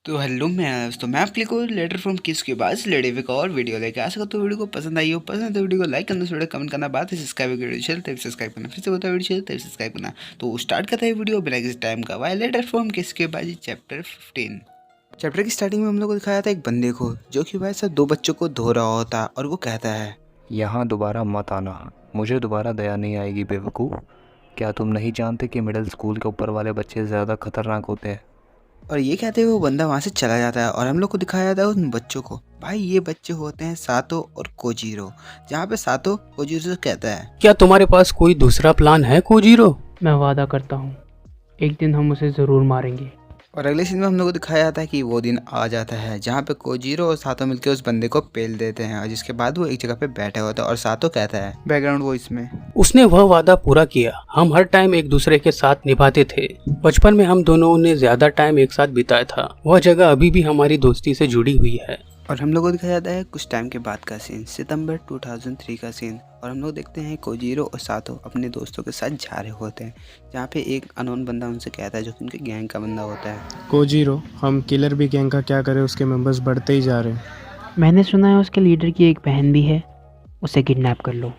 तो हेलो मैं आपके को लेटर फ्रॉम किस के बाद लेडे एक और वीडियो लेके आ सकता तो वीडियो को पसंद आई हो पसंद है वीडियो को लाइक करना वीडियो कमेंट करना बात है सब्सक्राइब वीडियो चलते सब्सक्राइब करना फिर से होता है वीडियो चलते सब्सक्राइब करना। तो स्टार्ट करता है वीडियो बिना किसी टाइम का वाई लेटर फ्रॉम किस के बाद चैप्टर 15। चैप्टर की स्टार्टिंग में हम लोग को दिखाया था एक बंदे को जो कि भाई साहब 2 बच्चों को धो रहा होता और वो कहता है यहाँ दोबारा मत आना, मुझे दोबारा दया नहीं आएगी बेवकूफ़। क्या तुम नहीं जानते कि मिडिल स्कूल के ऊपर वाले बच्चे ज़्यादा खतरनाक होते हैं। और ये कहते हुए वो बंदा वहाँ से चला जाता है और हम लोग को दिखाया जाता है उन बच्चों को। भाई ये बच्चे होते हैं सातो और कोजीरो, जहाँ पे सातो कोजीरो से कहता है क्या तुम्हारे पास कोई दूसरा प्लान है कोजीरो? मैं वादा करता हूँ एक दिन हम उसे ज़रूर मारेंगे। और अगले सीन में हम लोग को दिखाया जाता है कि वो दिन आ जाता है जहाँ पे कोजीरो और सातो मिलकर उस बंदे को पेल देते हैं और जिसके बाद वो एक जगह पे बैठा होता है और सातो कहता है बैकग्राउंड वॉइस में, उसने वह वादा पूरा किया। हम हर टाइम एक दूसरे के साथ निभाते थे। बचपन में हम दोनों ने ज्यादा टाइम एक साथ बिताया था। वह जगह अभी भी हमारी दोस्ती से जुड़ी हुई है। और हम लोग को दिखाया जाता है कुछ टाइम के बाद का सीन, सितंबर 2003 का सीन। और हम लोग देखते हैं कोजीरो और सातो अपने दोस्तों के साथ जा रहे होते हैं जहाँ पे एक अनोन बंदा उनसे कहता है जो कि उनके गैंग का बंदा होता है, कोजीरो हम किलर भी गैंग का क्या करें, उसके मेंबर्स बढ़ते ही जा रहे हैं। मैंने सुना है उसके लीडर की एक बहन भी है, उसे किडनैप कर लो।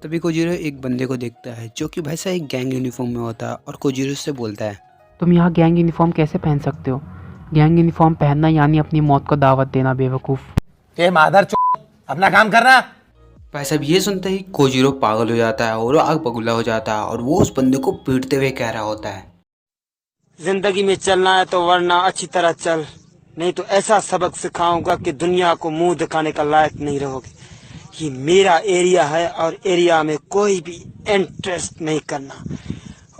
तभी कोजीरो एक बंदे को देखता है जो कि भाई साहब एक गैंग यूनिफॉर्म में होता है और कोजीरो से बोलता है तुम यहाँ गैंग यूनिफॉर्म कैसे पहन सकते हो? गैंग यूनिफॉर्म पहनना यानी अपनी मौत को दावत देना बेवकूफ़। माधर अपना काम करना। भाई साहब ये सुनते ही कोजीरो पागल हो जाता है और वो आग बगुला हो जाता है और वो उस बंदे को पीटते हुए कह रहा होता है जिंदगी में चलना है तो वरना अच्छी तरह चल, नहीं तो ऐसा सबक सिखाऊंगा कि दुनिया को मुंह दिखाने का लायक नहीं रहोगे। ये मेरा एरिया है और एरिया में कोई भी इंटरेस्ट नहीं करना,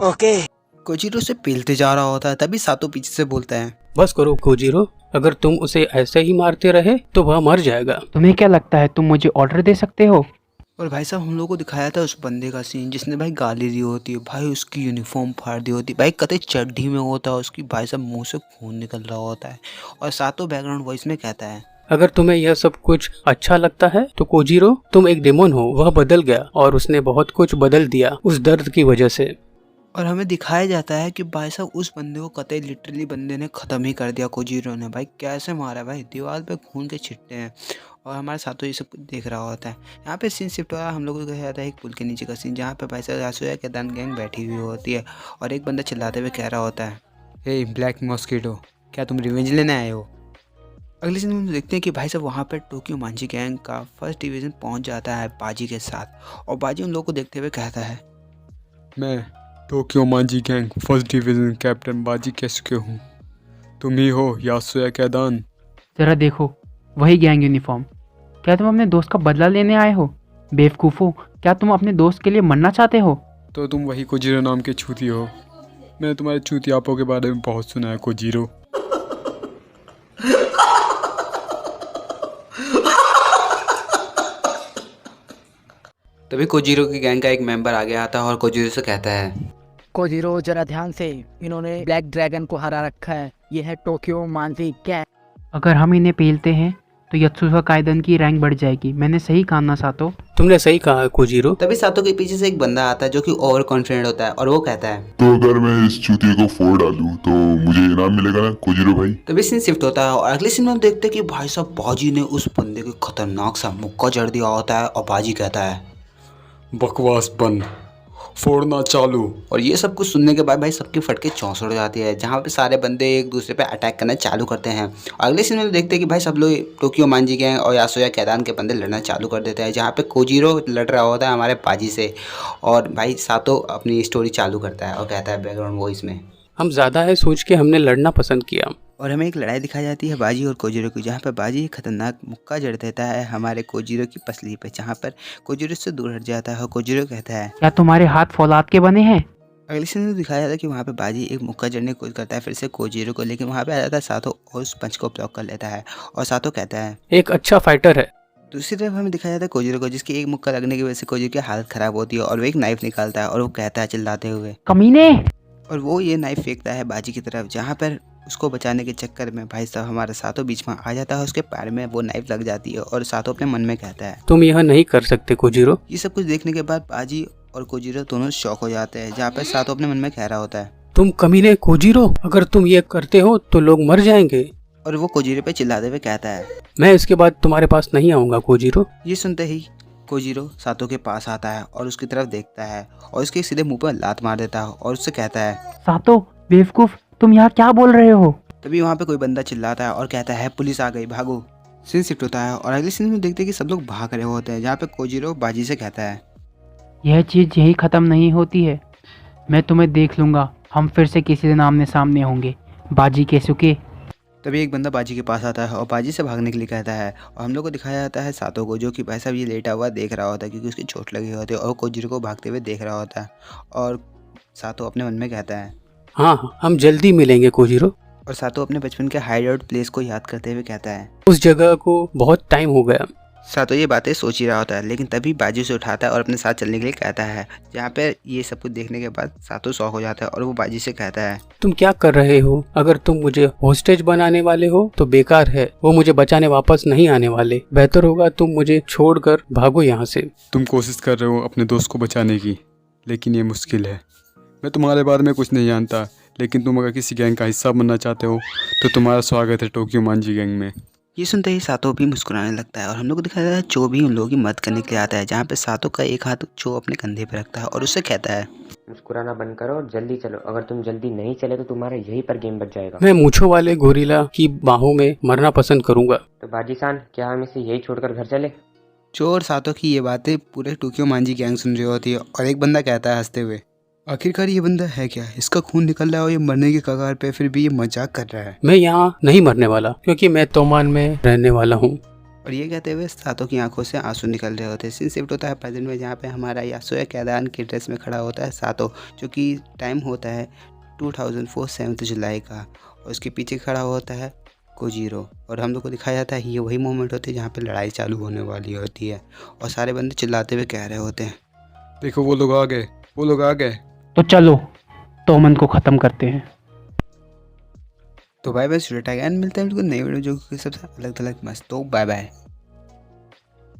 ओके। कोजीरो से पीलते जा रहा होता है तभी सातो पीछे से बोलता है बस करो कोजीरो, अगर तुम उसे ऐसे ही मारते रहे तो वह मर जाएगा। तुम्हें क्या लगता है तुम मुझे ऑर्डर दे सकते हो? और भाई साहब हम लोगों को दिखाया था उस बंदे का सीन जिसने भाई गाली दी होती है, भाई उसकी यूनिफॉर्म फाड़ दी होती है, भाई कतई चड्ढी में होता है उसकी, भाई साहब मुंह से खून निकल रहा होता है और सातों बैकग्राउंड वॉइस में कहता है अगर तुम्हें यह सब कुछ अच्छा लगता है तो कोजीरो तुम एक डेमोन हो। वह बदल गया और उसने बहुत कुछ बदल दिया उस दर्द की वजह से। और हमें दिखाया जाता है कि भाई साहब उस बंदे को कतई लिटरली बंदे ने ख़त्म ही कर दिया कोजीरो ने। भाई कैसे मारा, भाई दीवार पे खून के छिट्टे हैं और हमारे साथों ये सब कुछ देख रहा होता है। यहाँ पे सीन शिफ्ट हुआ, हम लोगों को दिखाया जाता है एक पुल के नीचे का सीन जहाँ पे भाई साहब यासुया के दान गैंग बैठी हुई होती है और एक बंदा चिल्लाते हुए कह रहा होता है हे ब्लैक मॉस्किटो, क्या तुम रिवेंज लेने आए हो? अगले सीन में हम देखते हैं कि भाई साहब वहाँ पर टोक्यो मांझी गैंग का फर्स्ट डिवीज़न पहुँच जाता है बाजी के साथ और बाजी उन लोगों को देखते हुए कहता है मैं Tokyo Manjhi gang first division captain बाजी कैसुके हूँ। तुम ही हो यासुया कैदान। ज़रा देखो वही गैंग यूनिफॉर्म। क्या तुम अपने दोस्त का बदला लेने आए हो? बेवकूफ़ो, क्या तुम अपने दोस्त के लिए मरना चाहते हो? तो तुम वही कोजीरो नाम के चूती हो। मैंने तुम्हारे चूतियापों के बारे में बहुत सुना है कोजीरो। तभी कोजीरो की गैंग का एक मेंबर आगे आता है और कोजीरो से कहता है कोजीरो जरा ध्यान से, इन्होंने ब्लैक ड्रैगन को हरा रखा है। ये है टोक्यो मांझी गैंग। अगर हम इन्हें पेलते हैं तो यत्सुसा काइदन की रैंक बढ़ जाएगी। मैंने सही कहा ना सातो? तुमने सही कहा कोजीरो। तभी सातो के पीछे से एक बंदा आता है जो कि ओवर कॉन्फिडेंट होता है और वो कहता है तो अगर मैं इस चूतिए को फोड़ डालूं तो मुझे इनाम मिलेगा ना कोजीरो भाई? तभी सीन शिफ्ट होता है और अगले सीन में हम देखते हैं कि भाई साहब बाजी ने उस बंदे को खतरनाक सा मुक्का जड़ दिया होता है और बाजी कहता है बकवास बंद, फोड़ना चालू। और ये सब कुछ सुनने के बाद भाई सबकी फटके चौंसड़ हो जाती है जहाँ पे सारे बंदे एक दूसरे पे अटैक करना चालू करते हैं। और अगले सीन में देखते हैं कि भाई सब लोग टोक्यो मांझी गैंग और यासुया कैदान के बंदे लड़ना चालू कर देते हैं जहाँ पे कोजीरो लड़ रहा होता है हमारे बाजी से और भाई सातो अपनी स्टोरी चालू करता है और कहता है बैकग्राउंड वॉइस में हम ज़्यादा है सोच के हमने लड़ना पसंद किया। और हमें एक लड़ाई दिखाई जाती है बाजी और कोजीरो की जहाँ पर बाजी एक खतरनाक मुक्का जड़ देता है हमारे कोजीरो की पसली पे जहाँ पर कोजीरो से दूर हट जाता है और कोजीरो कहता है क्या तुम्हारे हाथ फौलाद के बने हैं? अगले सीन में दिखाया जाता है कि वहाँ पे बाजी एक मुक्का जड़ने की कोशिश करता है फिर से कोजीरो को, लेकिन वहाँ पे आ जाता है सातो और उस पंच को ब्लॉक कर लेता है और सातो कहता है एक अच्छा फाइटर है। दूसरी तरफ हमें दिखाया जाता है कोजीरो को जिसकी एक मुक्का लगने की वजह से कोजीरो की हालत खराब होती है और वो एक नाइफ निकालता है और वो कहता है चिल्लाते हुए कमीने। और वो ये नाइफ फेंकता है बाजी की तरफ जहाँ पर उसको बचाने के चक्कर में भाई साहब हमारा सातो बीच में आ जाता है, उसके पैर में वो नाइफ लग जाती है और सातो अपने मन में कहता है तुम यह नहीं कर सकते कोजीरो। ये सब कुछ देखने के बाद बाजी और कोजीरो दोनों शॉक हो जाते हैं जहाँ पर सातो अपने मन में कह रहा होता है तुम कमीने कोजीरो, अगर तुम ये करते हो तो लोग मर जाएंगे। और वो कोजीरो पे चिल्लाते हुए कहता है। मैं इसके बाद तुम्हारे पास नहीं आऊँगा कोजीरो। ये सुनते ही कोजीरो सातो के पास आता है और उसकी तरफ देखता है और उसके सीधे मुंह पर लात मार देता है और उससे कहता है, सातो बेवकूफ, तुम यहाँ क्या बोल रहे हो? तभी वहाँ पे कोई बंदा चिल्लाता है और कहता है, पुलिस आ गई, भागो। सीन शिफ्ट होता है और अगले सीन में देखते हैं कि सब लोग भाग रहे होते हैं, जहाँ पे कोजीरो बाजी से कहता है, यह चीज़ यही ख़त्म नहीं होती है, मैं तुम्हें देख लूँगा, हम फिर से किसी दिन आमने सामने होंगे, बाजी केसुके। तभी एक बंदा बाजी के पास आता है और बाजी से भागने के लिए कहता है और हम लोग को दिखाया जाता है सातो को, जो कि भाई साहब ये लेटा हुआ देख रहा होता है क्योंकि उसकी चोट लगी होती है और कोजीरो को भागते हुए देख रहा होता है। और सातो अपने मन में कहता है, हाँ, हम जल्दी मिलेंगे कोजीरो। और सातो अपने बचपन के हाइड आउट प्लेस को याद करते हुए कहता है, उस जगह को बहुत टाइम हो गया। सातो ये बातें सोच ही रहा होता है, लेकिन तभी बाजी से उठाता है और अपने साथ चलने के लिए कहता है। जहाँ पे ये सब कुछ देखने के बाद सातो शॉक हो जाता है और वो बाजी से कहता है, तुम क्या कर रहे हो? अगर तुम मुझे होस्टेज बनाने वाले हो तो बेकार है, वो मुझे बचाने वापस नहीं आने वाले। बेहतर होगा तुम मुझे छोड़कर भागो यहाँ से। तुम कोशिश कर रहे हो अपने दोस्त को बचाने की, लेकिन ये मुश्किल है। मैं तुम्हारे बारे में कुछ नहीं जानता, लेकिन तुम अगर किसी गैंग का हिस्सा बनना चाहते हो तो तुम्हारा स्वागत है टोक्यो मांजी गैंग में। ये सुनते ही सातो भी मुस्कुराने लगता है और हम लोग को दिखाया जाता है चो भी उन लोगों की मदद करने के लिए आता है, जहाँ पे सातो का एक हाथ चो अपने कंधे पे रखता है और उससे कहता है, मुस्कुराना बंद करो और जल्दी चलो, अगर तुम जल्दी नहीं चले तो तुम्हारा यहीं पर गेम बच जाएगा। मैं मूंछों वाले गोरिल्ला की बाहों में मरना पसंद करूंगा। तो बाजी-सान, क्या हम इसे यही छोड़कर घर चले? चो और सातो की ये बातें पूरे टोक्यो मांजी गैंग सुन रही होती है और एक बंदा कहता है हंसते हुए, आखिरकार ये बंदा है क्या, इसका खून निकल रहा है और ये मरने की कगार पे, फिर भी ये मजाक कर रहा है। मैं यहाँ नहीं मरने वाला क्योंकि मैं तोमान में रहने वाला हूँ। और ये कहते हुए सातो की आंखों से आंसू निकल रहे होते हैं। सीन शिफ्ट होता है प्रेजेंट में, जहाँ पे हमारा यासुया कैदान की ड्रेस में खड़ा होता है सातो, जो कि टाइम होता है 2004 7 जुलाई का, और उसके पीछे खड़ा होता है कोजीरो। और हम लोग को दिखाया जाता है ये वही मोमेंट होती है जहाँ पे लड़ाई चालू होने वाली होती है और सारे बंदे चिल्लाते हुए कह रहे होते हैं, देखो वो लोग आ गए, वो लोग आ गए। तो चलो तोमन को ख़त्म करते हैं। तो बाय बाय, मिलते हैं नई वीडियो जो कि सबसे अलग थलग मस्त। तो बाय बाय।